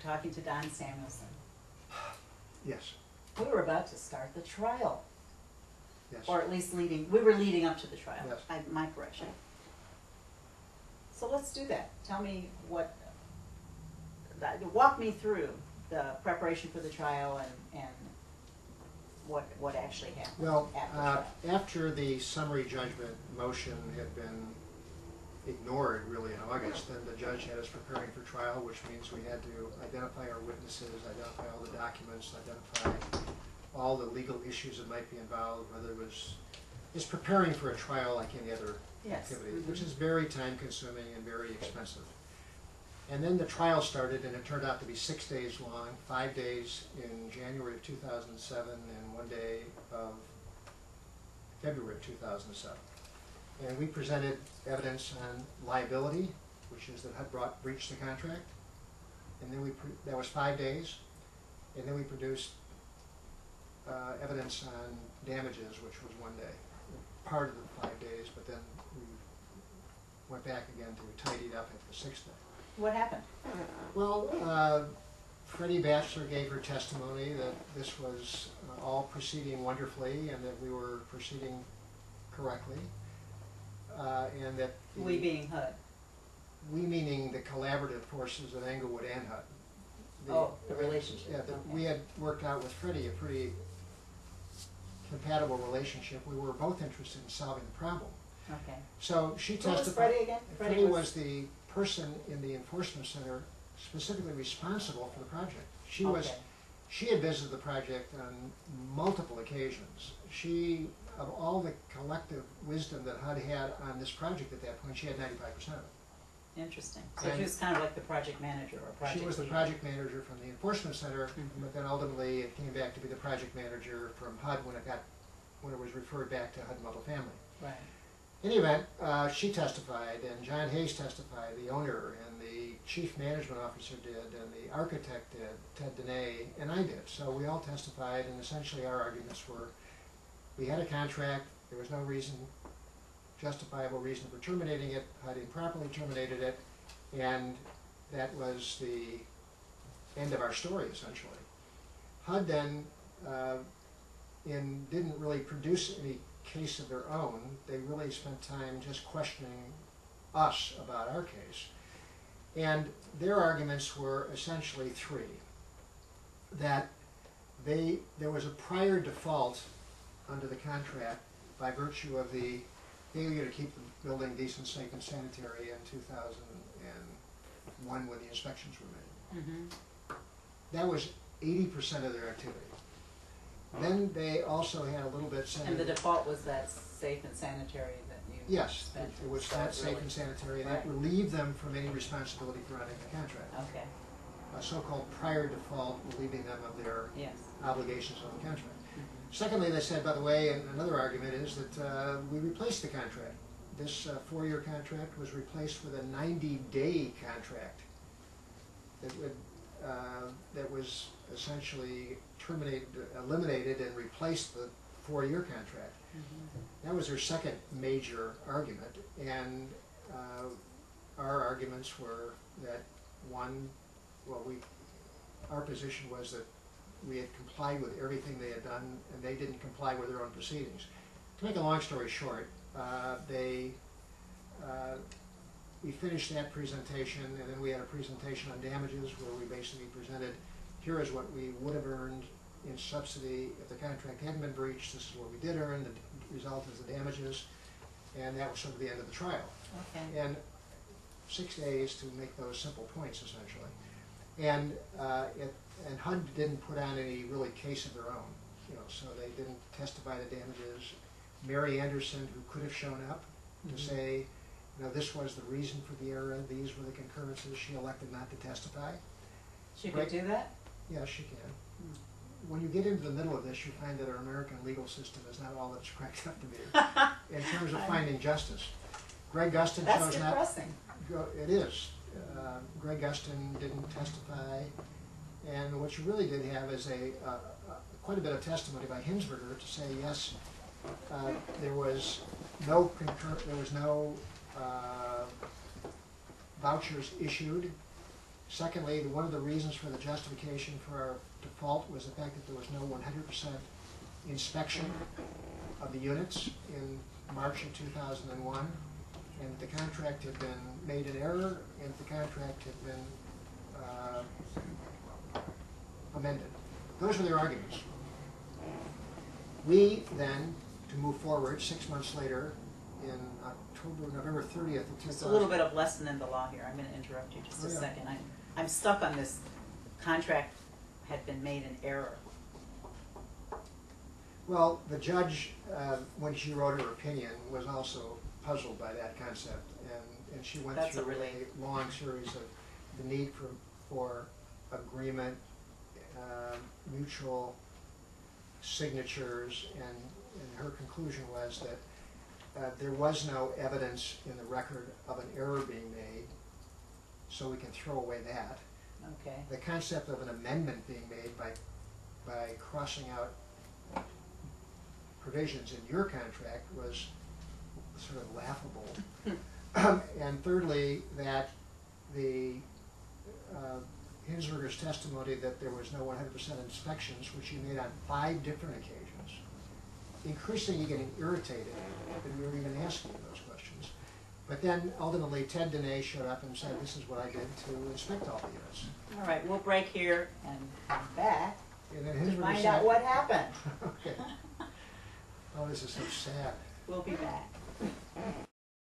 talking to Don Samuelson. Yes. We were about to start the trial. Yes. Or at least we were leading up to the trial. Yes. My correction. So let's do that. Tell me walk me through the preparation for the trial and what actually happened. Well, after the summary judgment motion had been ignored really in August, then the judge had us preparing for trial, which means we had to identify our witnesses, identify all the documents, identify all the legal issues that might be involved, whether it was just preparing for a trial like any other activity, which is very time consuming and very expensive. And then the trial started, and it turned out to be 6 days long, 5 days in January of 2007 and 1 day of February of 2007. And we presented evidence on liability, which is that HUD breached the contract. And then that was 5 days. And then we produced evidence on damages, which was 1 day. Part of the 5 days, but then we went back again to tidy it up at the 6th day. What happened? Well, Freddie Batchelor gave her testimony that this was all proceeding wonderfully and that we were proceeding correctly. And that we being HUD. We meaning the collaborative forces of Englewood and HUD. The relationship. Yeah, we had worked out with Freddie a pretty compatible relationship. We were both interested in solving the problem. Okay. So she testified. Who was Freddie again? Freddie was the person in the enforcement center specifically responsible for the project. She had visited the project on multiple occasions. She, of all the collective wisdom that HUD had on this project at that point, she had 95% of it. Interesting. So she was kind of like the project manager or project She was the leader. project manager from the enforcement center, but then ultimately it came back to be the project manager from HUD when it was referred back to HUD Multifamily. Right. In any event, she testified, and John Hayes testified, the owner, and the chief management officer did, and the architect did, Ted Dene, and I did. So we all testified, and essentially our arguments were, we had a contract, there was no justifiable reason for terminating it, HUD improperly terminated it, and that was the end of our story, essentially. HUD then didn't really produce any case of their own. They really spent time just questioning us about our case. And their arguments were essentially three. That there was a prior default under the contract by virtue of the failure to keep the building decent, safe, and sanitary in 2001 when the inspections were made. That was 80% of their activity. Then they also had a little bit saying... And the default was that safe and sanitary that you Yes, it was not safe and sanitary, and that relieved them from any responsibility for running the contract. Okay. A so-called prior default relieving them of their obligations on the contract. Secondly, they said, by the way, and another argument is that we replaced the contract. This 4-year contract was replaced with a 90-day contract that was essentially eliminated and replaced the 4-year contract. That was their second major argument, and our arguments were that our position was that we had complied with everything they had done, and they didn't comply with their own proceedings. To make a long story short, we finished that presentation, and then we had a presentation on damages where we basically presented, here is what we would have earned in subsidy if the contract hadn't been breached, this is what we did earn, the result is the damages, and that was sort of the end of the trial. Okay. And 6 days to make those simple points, essentially. And HUD didn't put on any really case of their own, so they didn't testify the damages. Mary Anderson, who could have shown up to say, this was the reason for the error, these were the concurrences, she elected not to testify. She could do that? Yes, she can. When you get into the middle of this, you find that our American legal system is not all it's cracked up to be in terms of finding justice. Greg Gustin chose not. That's depressing. It is. Greg Gustin didn't testify, and what you really did have is quite a bit of testimony by Hinsberger to say yes, there was no vouchers issued, Secondly, one of the reasons for the justification for our default was the fact that there was no 100% inspection of the units in March of 2001, and that the contract had been made in error, and the contract had been amended. Those were their arguments. We then, to move forward 6 months later, in November 30th of 2000. Just a little bit of lesson in the law here. I'm going to interrupt you just a second. I'm stuck on this. Contract had been made in error. Well, the judge, when she wrote her opinion, was also puzzled by that concept, and she went through a long series of the need for agreement, mutual signatures, and her conclusion was that there was no evidence in the record of an error being made, so we can throw away that. Okay. The concept of an amendment being made by crossing out provisions in your contract was sort of laughable. And thirdly, that the Hinsberger's testimony that there was no 100% inspections, which he made on 5 different occasions, increasingly getting irritated that we were even asking those questions. But then ultimately Ted Dene showed up and said, this is what I did to inspect all the units. All right, we'll break here and come back And then to Hinsberger find said, out what happened. Okay. Oh, this is so sad. We'll be back.